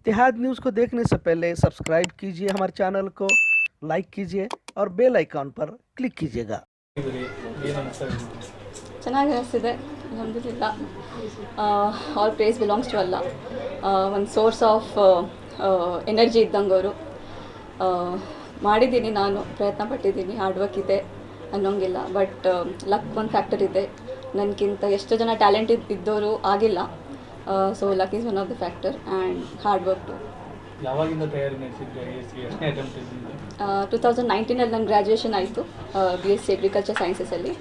इत्तेहाद news को देखने से पहले सब्सक्राइब कीजिए हमारे चैनल को, लाइक कीजिए और बेल आइकॉन पर क्लिक कीजिएगा। ಚೆನ್ನಾಗಿ ಅನಿಸ್ತಿದೆ. ಅಲ್ಹಮ್ದುಲಿಲ್ಲಾ, ಆಲ್ ಪ್ರೇಸ್ ಬಿಲಾಂಗ್ಸ್ ಟು ಅಲ್ಲಾ. ಒಂದು ಸೋರ್ಸ್ ಆಫ್ ಎನರ್ಜಿ ಇದ್ದಂಗೆ ಅವರು. ಮಾಡಿದ್ದೀನಿ, ನಾನು ಪ್ರಯತ್ನ ಪಟ್ಟಿದ್ದೀನಿ, ಹಾರ್ಡ್ ವರ್ಕ್ ಇದೆ ಅನ್ನೋಂಗಿಲ್ಲ. ಬಟ್ ಲಕ್ ಒಂದು ಫ್ಯಾಕ್ಟರ್ ಇದೆ. ನನಗಿಂತ ಎಷ್ಟೋ ಜನ ಟ್ಯಾಲೆಂಟ್ ಇದ್ದವರು ಆಗಿಲ್ಲ. So luck is one of the factor and hard work too. ಯಾವಾಗಿಂದ ತಯಾರಿ ನಡೆಸಿದ್ರೆ? ಎಷ್ಟನೇ ಅಟೆಂಪ್ಟ್ ಇದ್ದಿದ್ದು? 2019 ನನ್ನ ಗ್ರ್ಯಾಜುಯೇಷನ್ ಆಯಿತು BSc ಅಗ್ರಿಕಲ್ಚರ್ ಸೈನ್ಸಸಲ್ಲಿ.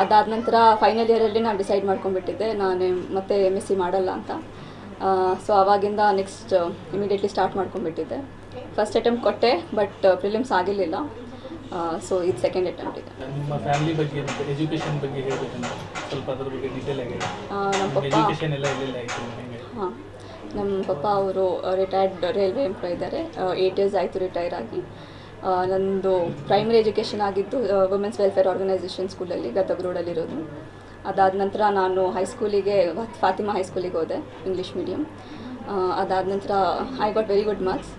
ಅದಾದ ನಂತರ ಫೈನಲ್ ಇಯರಲ್ಲಿ ನಾನು ಡಿಸೈಡ್ ಮಾಡ್ಕೊಂಡ್ಬಿಟ್ಟಿದ್ದೆ ನಾನು ಮತ್ತೆ MSc ಮಾಡಲ್ಲ ಅಂತ. ಸೊ ಆವಾಗಿಂದ ನೆಕ್ಸ್ಟ್ ಇಮಿಡಿಯೇಟ್ಲಿ ಸ್ಟಾರ್ಟ್ ಮಾಡ್ಕೊಂಡ್ಬಿಟ್ಟಿದ್ದೆ. ಫಸ್ಟ್ ಅಟೆಂಪ್ಟ್ ಕೊಟ್ಟೆ, ಬಟ್ ಪ್ರಿಲಿಮ್ಸ್ ಆಗಿರಲಿಲ್ಲ. ಸೊ ಇದು ಸೆಕೆಂಡ್ ಅಟೆಂಪ್ಟ್ ಇದೆ. ನಿಮ್ಮ ಫ್ಯಾಮಿಲಿ ಬಗ್ಗೆ ಮತ್ತು ಎಜುಕೇಷನ್ ಬಗ್ಗೆ ಹೇಳಬೇಕಂದ್ರೆ ಸ್ವಲ್ಪ ಅದ್ರ ಬಗ್ಗೆ ಡೀಟೇಲ್ ಆಗಿ. ನಮ್ಮ ಪಪ್ಪ ಎಜುಕೇಷನ್ ಎಲ್ಲ ಎಲ್ಲೆಲ್ಲ ಆಯಿತು ಹೇಗೆ? ಹಾಂ, ನಮ್ಮ ಪಪ್ಪ ಅವರು ರಿಟೈರ್ಡ್ ರೈಲ್ವೆ ಎಂಪ್ಲಾಯ್ ಇದ್ದಾರೆ. 8 years ಆಯಿತು ರಿಟೈರ್ ಆಗಿ. ನಂದು ಪ್ರೈಮರಿ ಎಜುಕೇಷನ್ ಆಗಿದ್ದು ವುಮೆನ್ಸ್ ವೆಲ್ಫೇರ್ ಆರ್ಗನೈಸೇಷನ್ ಸ್ಕೂಲಲ್ಲಿ, ಗದಗ ರೋಡಲ್ಲಿರೋದು. ಅದಾದ ನಂತರ ನಾನು ಹೈಸ್ಕೂಲಿಗೆ ಫಾತಿಮಾ ಹೈಸ್ಕೂಲಿಗೆ ಹೋದೆ, ಇಂಗ್ಲೀಷ್ ಮೀಡಿಯಮ್. ಅದಾದ ನಂತರ I got very good marks.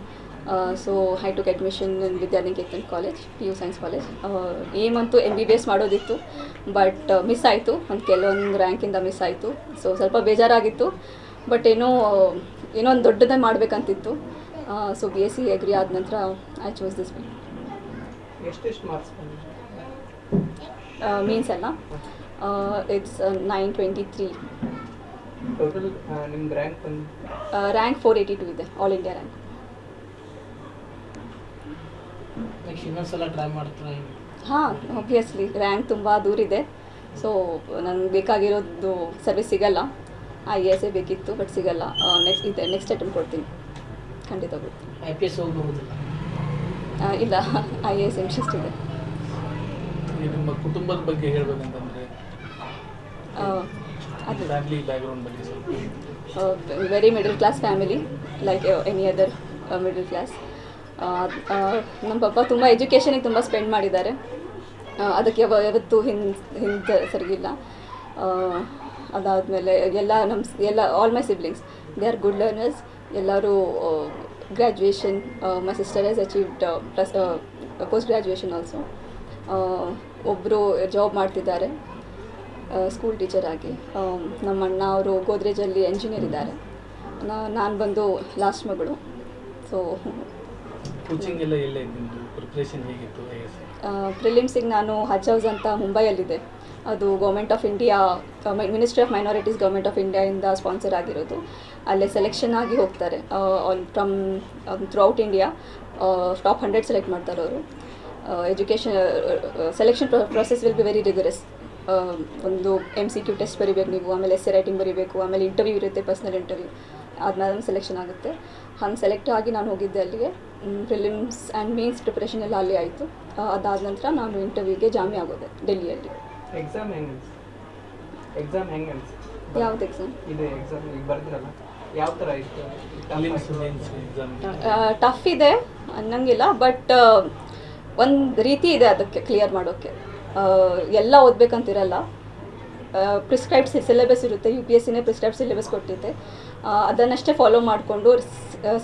So I took admission in Vidyaniketan college, PU science college. Aim ಅಂತೂ MBBS ಮಾಡೋದಿತ್ತು, ಬಟ್ ಮಿಸ್ ಆಯಿತು. ಒಂದು ಕೆಲವೊಂದು ರ್ಯಾಂಕಿಂದ ಮಿಸ್ ಆಯಿತು. ಸೊ ಸ್ವಲ್ಪ ಬೇಜಾರಾಗಿತ್ತು, ಬಟ್ ಏನೋ ಒಂದು ದೊಡ್ಡದೇ ಮಾಡಬೇಕಂತಿತ್ತು. ಸೊ BSc ಅಗ್ರಿ ಆದ ನಂತರ ಐ ಚೂಸ್ ದಿಸ್ ಫೀಲ್ಡ್. ಎಷ್ಟು ಮಾರ್ಕ್ಸ್ ಮೀನ್ಸ್ ಅಲ್ಲ, ಇಟ್ಸ್ 923. ಟೋಟಲ್ ನಿಮ್ದು ರ್ಯಾಂಕ್ ಬಂದು ರ್ಯಾಂಕ್ 482 ಇದೆ, ಆಲ್ ಇಂಡಿಯಾ ರ್ಯಾಂಕ್. ನೆಕ್ಸ್ಟ್ ಇನ್ನೊಂದ್ಸಲ ಟ್ರೈ ಮಾಡ್ತಾರೆ? ಹಾಂ, ಆಬ್ವಿಯಸ್ಲಿ ರ್ಯಾಂಕ್ ತುಂಬ ದೂರ ಇದೆ. ಸೊ ನನಗೆ ಬೇಕಾಗಿರೋದು ಸರ್ವಿಸ್ ಸಿಗಲ್ಲ. IAS ಬೇಕಿತ್ತು, ಬಟ್ ಸಿಗಲ್ಲ. ನೆಕ್ಸ್ಟ್ ಅಟೆಂಪ್ಟ್ ಕೊಡ್ತೀನಿ, ಖಂಡಿತ ಕೊಡ್ತೀನಿ. IPS ಹೋಗಬಹುದಿಲ್ಲ? ಇಲ್ಲ, IAS ಇಂಟ್ರೆಸ್ಟ್ ಇದೆ. ನಿಮ್ಮ ಕುಟುಂಬದ ಬಗ್ಗೆ ಹೇಳಬೇಕಂತಂದರೆ ಅದು ಫ್ಯಾಮಿಲಿ ಬ್ಯಾಕ್ಗ್ರೌಂಡ್ ಬಗ್ಗೆ ಸ್ವಲ್ಪ. Very middle class family, like any other middle class. ನಮ್ಮ ಪಪ್ಪ ತುಂಬ ಎಜುಕೇಷನಿಗೆ ತುಂಬ ಸ್ಪೆಂಡ್ ಮಾಡಿದ್ದಾರೆ. ಅದಕ್ಕೆ ಯಾವತ್ತೂ ಹಿಂದೆ ಸರಿಗಿಲ್ಲ. ಅದಾದಮೇಲೆ ಎಲ್ಲ all my siblings they are good learners. ಎಲ್ಲರೂ graduation. My sister has achieved plus post graduation also. ಒಬ್ಬರು ಜಾಬ್ ಮಾಡ್ತಿದ್ದಾರೆ ಸ್ಕೂಲ್ ಟೀಚರ್ ಆಗಿ. ನಮ್ಮ ಅಣ್ಣ ಅವರು ಗೋದ್ರೇಜಲ್ಲಿ ಎಂಜಿನಿಯರ್ ಇದ್ದಾರೆ. ನಾನು ಬಂದು ಲಾಸ್ಟ್ ಮಗಳು. ಸೊ ಕೋಚಿಂಗ್ ಎಲ್ಲ ಎಲ್ಲೇ ನಿಮ್ಮದು ಪ್ರಿಪ್ರೇಷನ್ ಹೇಗಿತ್ತು? ಪ್ರಿಲಿಮ್ಸಿಗೆ ನಾನು ಹಜ್ ಹೌಸ್ ಅಂತ ಮುಂಬೈಯಲ್ಲಿದೆ. ಅದು government of India, ministry of minorities government of ಇಂಡಿಯಾಯಿಂದ ಸ್ಪಾನ್ಸರ್ ಆಗಿರೋದು. ಅಲ್ಲೇ ಸೆಲೆಕ್ಷನ್ ಆಗಿ ಹೋಗ್ತಾರೆ. From throughout India top 100 select ಮಾಡ್ತಾರೆ ಅವರು. Education selection process will be very rigorous. ಒಂದು MCQ ಟೆಸ್ಟ್ ಬರೀಬೇಕು ನೀವು, ಆಮೇಲೆ essay ರೈಟಿಂಗ್ ಬರೀಬೇಕು, ಆಮೇಲೆ ಇಂಟರ್ವ್ಯೂ ಇರುತ್ತೆ, ಪರ್ಸ್ನಲ್ ಇಂಟರ್ವ್ಯೂ. ಆದ್ಮೇಲೆ ಸೆಲೆಕ್ಷನ್ ಆಗುತ್ತೆ. ಹಂಗೆ ಸೆಲೆಕ್ಟ್ ಆಗಿ ನಾನು ಹೋಗಿದ್ದೆ ಅಲ್ಲಿಗೆ. ಪ್ರಿಲಿಮ್ಸ್ ಆ್ಯಂಡ್ ಮೇನ್ಸ್ ಪ್ರಿಪ್ರೇಷನ್ ಎಲ್ಲ ಅಲ್ಲಿ ಆಯಿತು. ಅದಾದ ನಂತರ ನಾನು ಇಂಟರ್ವ್ಯೂಗೆ ಜಾಮಿ ಆಗೋದೆ ಡೆಲ್ಲಿಯಲ್ಲಿ. ಎಕ್ಸಾಮ್ ಹೆಂಗೆ ಯಾವ್ದು ಎಕ್ಸಾಮ್? ಇದು ಎಕ್ಸಾಮ್ ಈಗ ಬರ್ದಿರಲ್ಲ, ಯಾವ ಥರ ಇತ್ತು? ಎಕ್ಸಾಮ್ ಟಫ್ ಇದೆ ಅನ್ನಂಗಿಲ್ಲ, ಬಟ್ ಒಂದು ರೀತಿ ಇದೆ ಅದಕ್ಕೆ ಕ್ಲಿಯರ್ ಮಾಡೋಕ್ಕೆ. ಎಲ್ಲ ಓದಬೇಕಂತಿರಲ್ಲ. ಪ್ರಿಸ್ಕ್ರೈಬ್ಡ್ ಸಿಲೆಬಸ್ ಇರುತ್ತೆ. UPSCನೇ ಪ್ರಿಸ್ಕ್ರೈಬ್ಡ್ ಸಿಲೆಬಸ್ ಕೊಟ್ಟಿದ್ದೆ. ಅದನ್ನಷ್ಟೇ ಫಾಲೋ ಮಾಡಿಕೊಂಡು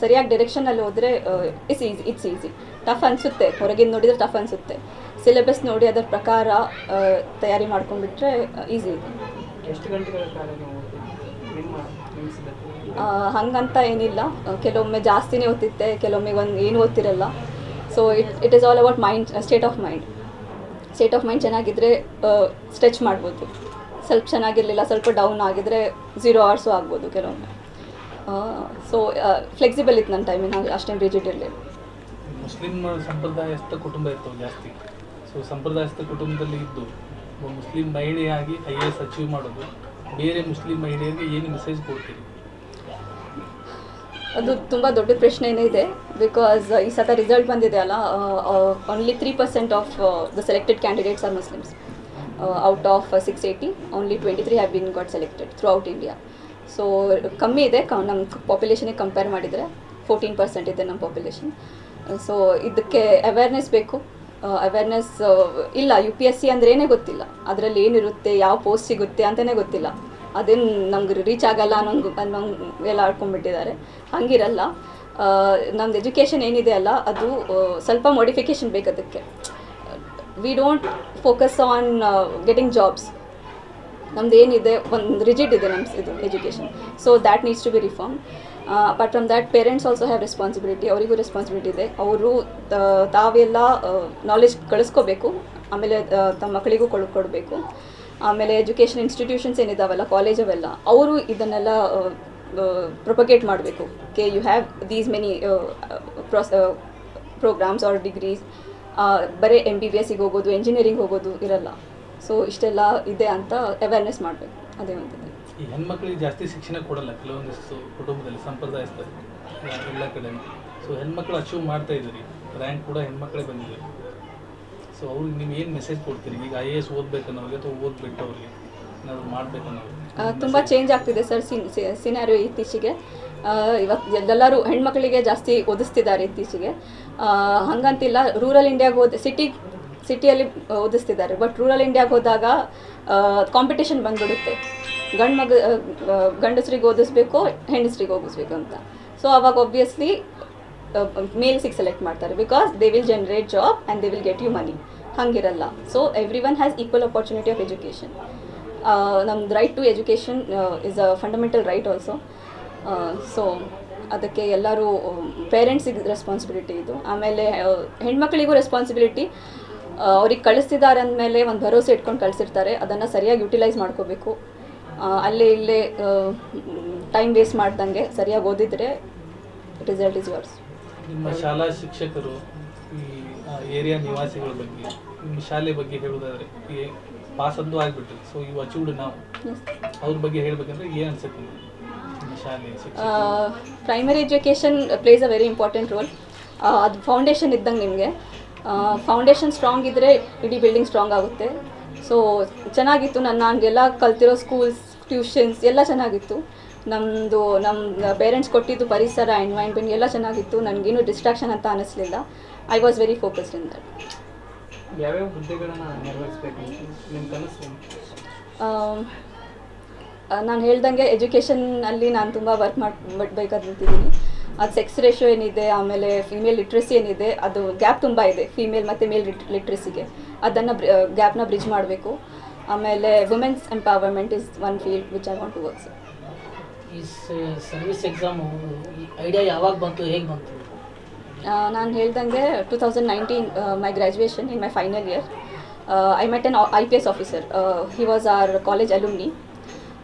ಸರಿಯಾಗಿ ಡೈರೆಕ್ಷನಲ್ಲಿ ಹೋದರೆ ಇಟ್ಸ್ ಈಸಿ. ಟಫ್ ಅನಿಸುತ್ತೆ, ಹೊರಗಿಂದ ನೋಡಿದರೆ ಟಫ್ ಅನಿಸುತ್ತೆ. ಸಿಲೆಬಸ್ ನೋಡಿ ಅದರ ಪ್ರಕಾರ ತಯಾರಿ ಮಾಡ್ಕೊಂಡ್ಬಿಟ್ರೆ ಈಸಿ ಇದೆ. ಎಷ್ಟು ಗಂಟೆಗಳ ಕಾಲ ನೀವು ಹಂಗಂತ ಏನಿಲ್ಲ. ಕೆಲವೊಮ್ಮೆ ಜಾಸ್ತಿನೇ ಓದ್ತಿದ್ದೆ, ಕೆಲವೊಮ್ಮೆ ಏನು ಓದ್ತಿರಲ್ಲ. So it is all about mind, state of mind ಚೆನ್ನಾಗಿದ್ದರೆ ಸ್ಟ್ರೆಚ್ ಮಾಡ್ಬೋದು. ಸ್ವಲ್ಪ ಚೆನ್ನಾಗಿರಲಿಲ್ಲ, ಸ್ವಲ್ಪ ಡೌನ್ ಆಗಿದ್ರೆ 0 hours ಆಗ್ಬೋದು ಕೆಲವೊಮ್ಮೆ. ಸೊ ಫ್ಲೆಕ್ಸಿಬಲ್ ಇತ್ತು ನನ್ನ ಟೈಮಿಂಗ್, ಅಷ್ಟೇನು ರಿಜಿಡ್ ಇರಲಿಲ್ಲ. ಮುಸ್ಲಿಂ ಸಂಪ್ರದಾಯಸ್ಥ ಕುಟುಂಬ ಇರ್ತವೆ ಜಾಸ್ತಿ. ಸೊ ಸಂಪ್ರದಾಯಸ್ಥ ಕುಟುಂಬದಲ್ಲಿ ಇದ್ದು ಮುಸ್ಲಿಂ ಮಹಿಳೆಯಾಗಿ IAS ಅಚೀವ್ ಮಾಡೋದು, ಬೇರೆ ಮುಸ್ಲಿಂ ಮಹಿಳೆಯರಿಗೆ ಏನು ಮೆಸೇಜ್ ಕೊಡ್ತೀರಿ? ಅದು ತುಂಬ ದೊಡ್ಡ ಪ್ರಶ್ನೆನೇ ಇದೆ. ಬಿಕಾಸ್ ಈ ಸತ ರಿಸಲ್ಟ್ ಬಂದಿದೆ ಅಲ್ಲ, only 3% of the selected candidates R Muslims. Out of 680 only 23 have been got selected throughout India. So ಕಮ್ಮಿ ಇದೆ. ನಮ್ಮ ಪಾಪ್ಯುಲೇಷನಿಗೆ ಕಂಪೇರ್ ಮಾಡಿದರೆ 14% ಇದೆ ನಮ್ಮ ಪಾಪ್ಯುಲೇಷನ್. ಸೊ ಇದಕ್ಕೆ ಅವೇರ್ನೆಸ್ ಬೇಕು. ಅವೇರ್ನೆಸ್ ಇಲ್ಲ. UPSC ಅಂದ್ರೇ ಗೊತ್ತಿಲ್ಲ, ಅದರಲ್ಲಿ ಏನಿರುತ್ತೆ, ಯಾವ ಪೋಸ್ಟ್ ಸಿಗುತ್ತೆ ಅಂತಲೇ ಗೊತ್ತಿಲ್ಲ. ಅದೇನು ನಮ್ಗೆ ರೀಚ್ ಆಗಲ್ಲ ಅನ್ನೋಂಗೆಲ್ಲ ಆಡ್ಕೊಂಡ್ಬಿಟ್ಟಿದ್ದಾರೆ. ಹಂಗಿರಲ್ಲ. ನಮ್ದು ಎಜುಕೇಷನ್ ಏನಿದೆ ಅಲ್ಲ ಅದು ಸ್ವಲ್ಪ ಮಾಡಿಫಿಕೇಷನ್ ಬೇಕು ಅದಕ್ಕೆ. We don't focus on getting jobs. ನಮ್ದು ಏನಿದೆ ಒಂದು ರಿಜಿಡ್ ಇದೆ ನಮ್ಮ ಇದು education. So that needs to be reform. Apart from that parents also have responsibility. ಅವರಿಗೂ ರೆಸ್ಪಾನ್ಸಿಬಿಲಿಟಿ ಇದೆ. ಅವರು ತಾವೆಲ್ಲ ನಾಲೆಜ್ ಕಳಿಸ್ಕೋಬೇಕು, ಆಮೇಲೆ ತಮ್ಮ ಮಕ್ಕಳಿಗೂ ಕೊಡಬೇಕು. ಆಮೇಲೆ ಎಜುಕೇಷನ್ ಇನ್ಸ್ಟಿಟ್ಯೂಷನ್ಸ್ ಏನಿದಾವಲ್ಲ, ಕಾಲೇಜ್ ಅವೆಲ್ಲ ಅವರು ಇದನ್ನೆಲ್ಲ ಪ್ರೊಪಗೇಟ್ ಮಾಡಬೇಕು. You have these many programs or degrees. ಬರೀ MBBSಗೆ ಹೋಗೋದು, ಎಂಜಿನಿಯರಿಂಗ್ ಹೋಗೋದು ಇರಲ್ಲ. ಸೊ ಇಷ್ಟೆಲ್ಲ ಇದೆ ಅಂತ ಅವೇರ್ನೆಸ್ ಮಾಡಬೇಕು. ಅದೇ ಒಂದಿದೆ. ಈ ಹೆಣ್ಮಕ್ಳಿಗೆ ಜಾಸ್ತಿ ಶಿಕ್ಷಣ ಕೊಡಲ್ಲ ಕೆಲವೊಂದಿಷ್ಟು ಕುಟುಂಬದಲ್ಲಿ, ಸಂಪ್ರದಾಯಸ್ಥ ಎಲ್ಲ ಕಡೆನೂ. ಸೊ ಹೆಣ್ಮಕ್ಳು ಅಚೀವ್ ಮಾಡ್ತಾ ಇದ್ದೀರಿ, ರ್ಯಾಂಕ್ ಕೂಡ ಹೆಣ್ಮಕ್ಳೇ ಬಂದಿದೆ. ಸೊ ಅವ್ರಿಗೆ ನೀವು ಏನು ಮೆಸೇಜ್ ಕೊಡ್ತೀರಿ? ಈಗ IAS ಓದಬೇಕನ್ನೋರಿಗೆ ಅಥವಾ ಓದ್ಬಿಟ್ಟು ಅವ್ರಿಗೆ ಏನಾದ್ರು ಮಾಡಬೇಕನ್ನೋರು? ತುಂಬ ಚೇಂಜ್ ಆಗ್ತಿದೆ ಸರ್ ಸಿನಾರಿಯೋ ಇತ್ತೀಚೆಗೆ. ಇವತ್ತು ಎಲ್ಲರೂ ಹೆಣ್ಮಕ್ಳಿಗೆ ಜಾಸ್ತಿ ಓದಿಸ್ತಿದ್ದಾರೆ ಇತ್ತೀಚೆಗೆ. ಹಾಗಂತಿಲ್ಲ, ರೂರಲ್ ಇಂಡಿಯಾಗೆ ಸಿಟಿಯಲ್ಲಿ ಓದಿಸ್ತಿದ್ದಾರೆ. ಬಟ್ ರೂರಲ್ ಇಂಡಿಯಾಗೆ ಹೋದಾಗ ಕಾಂಪಿಟೇಷನ್ ಬಂದ್ಬಿಡುತ್ತೆ. ಗಂಡಸರಿಗೆ ಓದಿಸ್ಬೇಕು, ಹೆಂಗಸರಿಗೆ ಓದಿಸ್ಬೇಕು ಅಂತ. ಸೊ ಅವಾಗ ಒಬ್ವಿಯಸ್ಲಿ ಮೇಲ್ಸಿಗೆ ಸೆಲೆಕ್ಟ್ ಮಾಡ್ತಾರೆ, because they will generate job and they will get you money. ಹಂಗಿರಲ್ಲ. So every one has equal opportunity of education. ನಮ್ದು right to education is a fundamental right also. So ಅದಕ್ಕೆ ಎಲ್ಲರೂ ಪೇರೆಂಟ್ಸಿಗೆ responsibility ಇದು. ಆಮೇಲೆ ಹೆಣ್ಮಕ್ಳಿಗೂ responsibility. ಅವ್ರಿಗೆ ಕಳಿಸ್ತಿದ್ದಾರೆ ಅಂದಮೇಲೆ ಒಂದು ಭರವಸೆ ಇಟ್ಕೊಂಡು ಕಳಿಸಿರ್ತಾರೆ, ಅದನ್ನು ಸರಿಯಾಗಿ ಯುಟಿಲೈಸ್ ಮಾಡ್ಕೋಬೇಕು. ಅಲ್ಲೇ ಇಲ್ಲೇ ಟೈಮ್ ವೇಸ್ಟ್ ಮಾಡ್ದಂಗೆ ಸರಿಯಾಗಿ ಓದಿದರೆ ರಿಸಲ್ಟ್ ಇಸ್ ವರ್ಸ್. ನಿಮ್ಮ ಶಾಲಾ ಶಿಕ್ಷಕರು, ಈ ಏರಿಯಾ ನಿವಾಸಿಗಳ ಬಗ್ಗೆ, ನಿಮ್ಮ ಶಾಲೆ ಬಗ್ಗೆ ಹೇಳೋದಾದರೆ, ಈ ಪಾಸ್ ಅಂತೂ ಆಗಿಬಿಟ್ಟು, ಸೊ ಇವು ಅಚೀವ್ಡ್ ನಾವು ಅವ್ರ ಬಗ್ಗೆ ಹೇಳಬೇಕಂದ್ರೆ ಏನು ಅನ್ಸುತ್ತೆ ನಿಮ್ಮ ಶಾಲೆ ಶಿಕ್ಷಕ? Primary education place a very important role. ಅದು ಫೌಂಡೇಶನ್ ಇದ್ದಂಗೆ ನಿಮಗೆ. ಫೌಂಡೇಶನ್ ಸ್ಟ್ರಾಂಗ್ ಇದ್ದರೆ ಇಡೀ ಬಿಲ್ಡಿಂಗ್ ಸ್ಟ್ರಾಂಗ್ ಆಗುತ್ತೆ. ಸೊ ಚೆನ್ನಾಗಿತ್ತು. ನನಗೆಲ್ಲ ಕಲ್ತಿರೋ ಸ್ಕೂಲ್ಸ್, ಟ್ಯೂಷನ್ಸ್ ಎಲ್ಲ ಚೆನ್ನಾಗಿತ್ತು. ನಮ್ಮ ಪೇರೆಂಟ್ಸ್ ಕೊಟ್ಟಿದ್ದು ಪರಿಸರ, ಎನ್ವೈರ್ನ್ಮೆಂಟ್ ಎಲ್ಲ ಚೆನ್ನಾಗಿತ್ತು. ನನಗೇನು ಡಿಸ್ಟ್ರಾಕ್ಷನ್ ಅಂತ ಅನ್ನಿಸ್ಲಿಲ್ಲ. I was very focused in that. ಯಾವ್ಯಾವ ಹುದ್ದೆಗಳನ್ನು ನಿರ್ವಹಿಸಬೇಕು ನಿಮ್ಮ ಕನಸು? ನಾನು ಹೇಳ್ದಂಗೆ ಎಜುಕೇಷನಲ್ಲಿ ನಾನು ತುಂಬ ವರ್ಕ್ ಮಾಡಬೇಕಂತಿದ್ದೀನಿ. ಅದು ಸೆಕ್ಸ್ ರೇಷಿಯೋ ಏನಿದೆ, ಆಮೇಲೆ ಫೀಮೇಲ್ ಲಿಟ್ರಸಿ ಏನಿದೆ, ಅದು ಗ್ಯಾಪ್ ತುಂಬ ಇದೆ ಫೀಮೇಲ್ ಮತ್ತು ಮೇಲ್ ಲಿಟ್ರಸಿಗೆ. ಅದನ್ನು ಗ್ಯಾಪ್ನ ಬ್ರಿಡ್ಜ್ ಮಾಡಬೇಕು. ಆಮೇಲೆ women's empowerment is one field which I want to work. ಈ ಸರ್ವಿಸ್ ಎಕ್ಸಾಮು ಐಡಿಯಾ ಯಾವಾಗ ಬಂತು, ಹೇಗೆ ಬಂತು? ನಾನು ಹೇಳ್ದಂಗೆ 2019 my graduation in my final year. I met an IPS officer. He was our college alumni.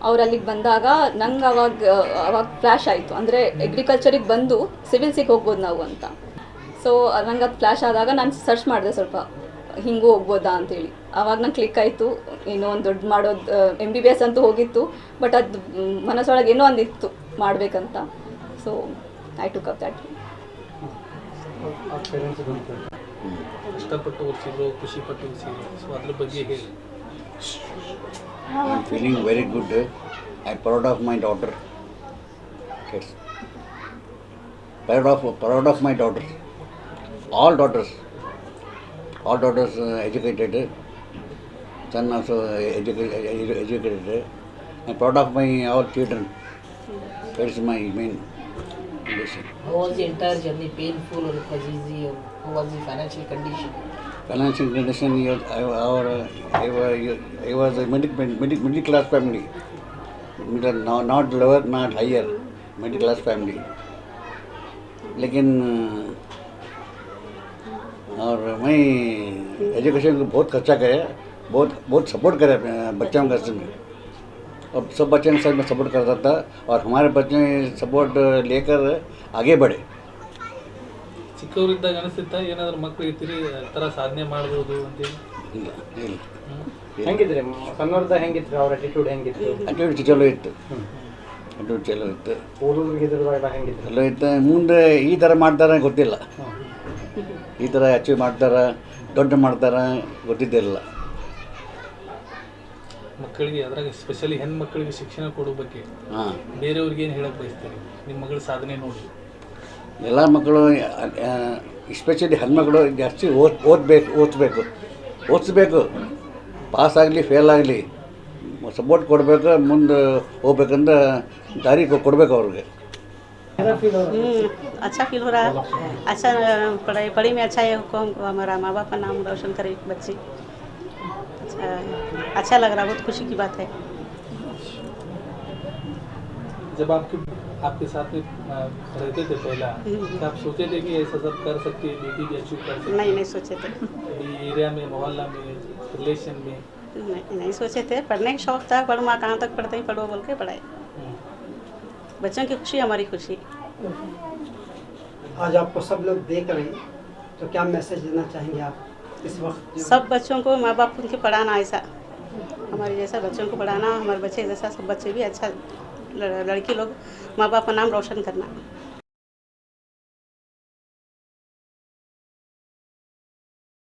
ಅವ್ರು ಅಲ್ಲಿಗೆ ಬಂದಾಗ ನಂಗೆ ಅವಾಗ ಫ್ಲ್ಯಾಶ್ ಆಯಿತು, ಅಂದರೆ ಅಗ್ರಿಕಲ್ಚರಿಗೆ ಬಂದು ಸಿವಿಲ್ಸಿಗೆ ಹೋಗ್ಬೋದು ನಾವು ಅಂತ. ಸೊ ನಂಗೆ ಅದು ಫ್ಲ್ಯಾಶ್ ಆದಾಗ ನಾನು ಸರ್ಚ್ ಮಾಡಿದೆ ಸ್ವಲ್ಪ, ಹಿಂಗೂ ಹೋಗ್ಬೋದಾ ಅಂತೇಳಿ. ಆವಾಗ ನಂಗೆ ಕ್ಲಿಕ್ ಆಯಿತು. ಏನೋ ಒಂದು ದೊಡ್ಡ ಮಾಡೋದು, MBBS ಅಂತೂ ಹೋಗಿತ್ತು, ಬಟ್ ಅದು ಮನಸ್ಸೊಳಗೆ ಏನೋ ಒಂದಿತ್ತು ಮಾಡಬೇಕಂತ. So I took up that. ಕಷ್ಟಪಟ್ಟು ಓದಿಸಿದ್ರು, ಖುಷಿಪಟ್ಟು ಓದಿಸಿದ್ರು, ಸೊ ಅದ್ರ ಬಗ್ಗೆ ಹೇಳಿ. I'm feeling very good. I'm proud of my daughter. Kids. Proud of my daughters. All daughters educated. Son also educated. I'm proud of my all children. That is my main condition. How was the entire journey? Painful or it was easy? Or how was the financial condition? Financial condition, I was a middle class family. Not lower, not higher. Middle class family. लेकिन और मैं education को बहुत खर्चा करे, बहुत support करे बच्चों का में. और सब बच्चे ने सब में सपोर्ट करता था, और हमारे बच्चे सपोर्ट लेकर आगे बढ़े. ಚಿಕ್ಕವರಿದ್ದಾಗ ಅನಿಸುತ್ತಾ ಏನಾದರೂ ಮಕ್ಕಳು ಇರ್ತೀರಿ ಥರ ಸಾಧನೆ ಮಾಡ್ಬೋದು ಅಂತೇಳಿ? ಇಲ್ಲ ಇಲ್ಲ. ಹೆಂಗಿದ್ರಿ ಸಣ್ಣವ್ರದ ಹೆಂಗಿತ್ತು ಅವ್ರ ಅಟಿಟ್ಯೂಡ್ ಹೆಂಗಿತ್ತು? ಅಟಿಟ್ಯೂಡ್ ಚಲೋ ಇತ್ತು. ಅಟಿಟ್ಯೂಡ್ ಚಲೋ ಇತ್ತು. ಓದೋದ್ರಿಗೆ ಇದ್ರದಾಗ ಹೆಂಗಿತ್ತು? ಚಲೋ ಇತ್ತು. ಮುಂದೆ ಈ ಥರ ಮಾಡ್ತಾರೆ ಗೊತ್ತಿಲ್ಲ. ಈ ಥರ ಅಚೀವ್ ಮಾಡ್ತಾರೆ, ದೊಡ್ಡ ಮಾಡ್ತಾರೆ ಗೊತ್ತಿದ್ದಿಲ್ಲ. ಮಕ್ಕಳಿಗೆ ಅದ್ರಾಗ ಸ್ಪೆಷಲಿ ಹೆಣ್ಮಕ್ಳಿಗೆ ಶಿಕ್ಷಣ ಕೊಡೋ ಬಗ್ಗೆ ಬೇರೆಯವ್ರಿಗೆ ಏನು ಹೇಳಕ್ಕೆ ಬಯಸ್ತೀರಿ ನಿಮ್ಮ ಮಗಳ ಸಾಧನೆ ನೋಡಿ? ಎಲ್ಲ ಮಕ್ಕಳು, ಎಸ್ಪೆಷಲಿ ಹೆಣ್ಮಕ್ಳು ಜಾಸ್ತಿ ಓದಿಸ್ಬೇಕು. ಪಾಸ್ ಆಗಲಿ ಫೇಲ್ ಆಗಲಿ ಸಪೋರ್ಟ್ ಕೊಡಬೇಕು, ಮುಂದೆ ಹೋಗ್ಬೇಕಂತ ದಾರಿ ಕೊಡಬೇಕು ಅವ್ರಿಗೆ. अच्छा फील हो रहा है। अच्छा पढ़ाई में अच्छा है हमको, हमारा माँ बाप का नाम रोशन करे बच्चे। अच्छा लग रहा है, बहुत खुशी की बात है। जब आपके साथ में रहते थे पहला, क्या आप सोचे थे कि ऐसा सब कर सकती है बेटी भी अचीव कर सकती है? नहीं सोचे थे। एरिया में, मोहल्ला में, रिलेशन में नहीं सोचे थे। पढ़ने का शौक था, पढ़ो माँ कहाँ तक पढ़ते ही पढ़ो बोल के पढ़ाई। बच्चों की खुशी हमारी खुशी। आज आपको सब लोग देख रहे हैं, तो क्या मैसेज देना चाहेंगे आप इस वक्त? सब बच्चों को माँ बाप उनके पढ़ाना, ऐसा हमारे जैसा बच्चों को पढ़ाना, हमारे बच्चे जैसा सब बच्चे भी अच्छा लड़की लोग माँ बाप का नाम रोशन करना।